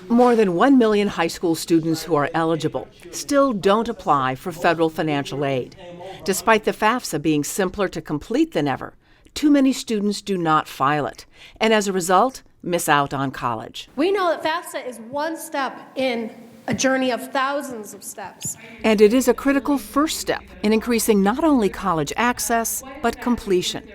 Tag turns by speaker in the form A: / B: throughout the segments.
A: More than 1 million high school students who are eligible still don't apply for federal financial aid. Despite the FAFSA being simpler to complete than ever, too many students do not file it, and as a result, miss out on college.
B: We know that FAFSA is one step in a journey of thousands of steps.
A: And it is a critical first step in increasing not only college access, but completion.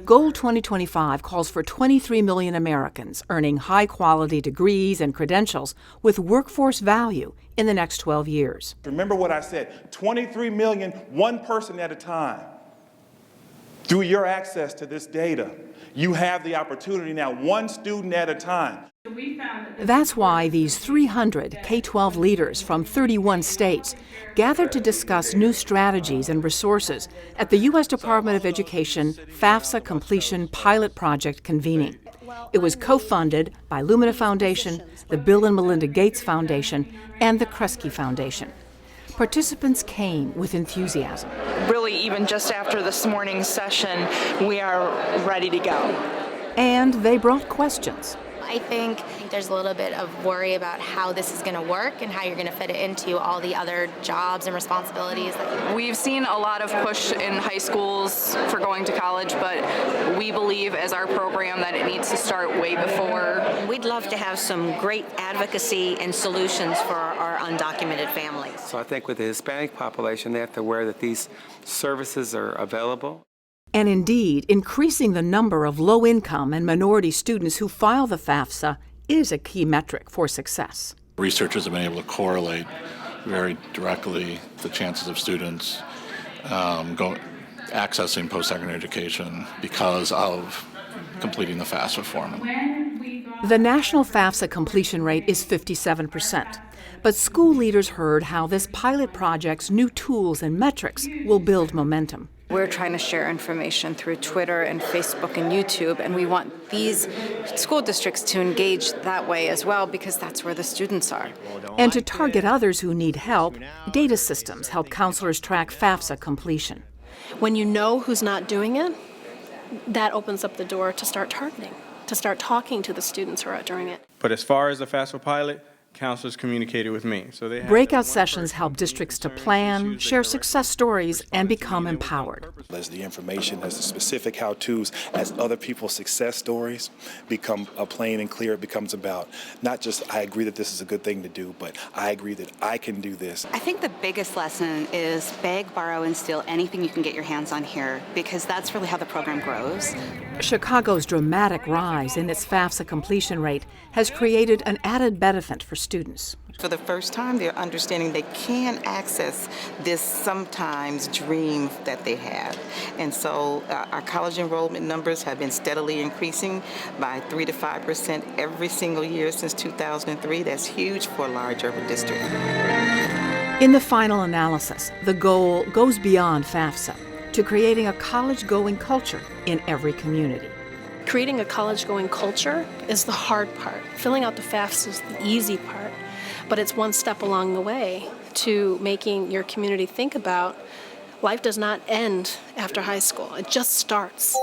A: Goal 2025 calls for 23 million Americans earning high-quality degrees and credentials with workforce value in the next 12 years.
C: Remember what I said, 23 million, one person at a time. Through your access to this data, you have the opportunity now, one student at a time.
A: That's why these 300 K-12 leaders from 31 states gathered to discuss new strategies and resources at the U.S. Department of Education FAFSA Completion Pilot Project convening. It was co-funded by Lumina Foundation, the Bill and Melinda Gates Foundation, and the Kresge Foundation. Participants came with enthusiasm.
D: Really, even just after this morning's session, we are ready to go.
A: And they brought questions.
E: I think there's a little bit of worry about how this is going to work and how you're going to fit it into all the other jobs and responsibilities.
D: We've seen a lot of push in high schools for going to college, but we believe as our program that it needs to start way before.
F: We'd love to have some great advocacy and solutions for our undocumented families.
G: So I think with the Hispanic population, they have to aware that these services are available.
A: And indeed, increasing the number of low-income and minority students who file the FAFSA is a key metric for success.
H: Researchers have been able to correlate very directly the chances of students accessing post-secondary education because of completing the FAFSA form.
A: The national FAFSA completion rate is 57%, but school leaders heard how this pilot project's new tools and metrics will build momentum.
I: We're trying to share information through Twitter and Facebook and YouTube, and we want these school districts to engage that way as well because that's where the students are.
A: And to target others who need help, data systems help counselors track FAFSA completion.
B: When you know who's not doing it, that opens up the door to start targeting, to start talking to the students who are doing it.
J: But as far as the FAFSA pilot, counselors communicated with me. So they
A: breakout sessions help districts to plan, share success stories, and become empowered.
K: As the information, as the specific how-tos, as other people's success stories become plain and clear, it becomes about not just I agree that this is a good thing to do, but I agree that I can do this.
L: I think the biggest lesson is beg, borrow, and steal anything you can get your hands on here, because that's really how the program grows.
A: Chicago's dramatic rise in its FAFSA completion rate has created an added benefit for students.
M: For the first time, they're understanding they can access this sometimes dream that they have. And so our college enrollment numbers have been steadily increasing by 3 to 5% every single year since 2003. That's huge for a large urban district.
A: In the final analysis, the goal goes beyond FAFSA to creating a college-going culture in every community.
B: Creating a college-going culture is the hard part. Filling out the FAFSA is the easy part, but it's one step along the way to making your community think about life does not end after high school. It just starts.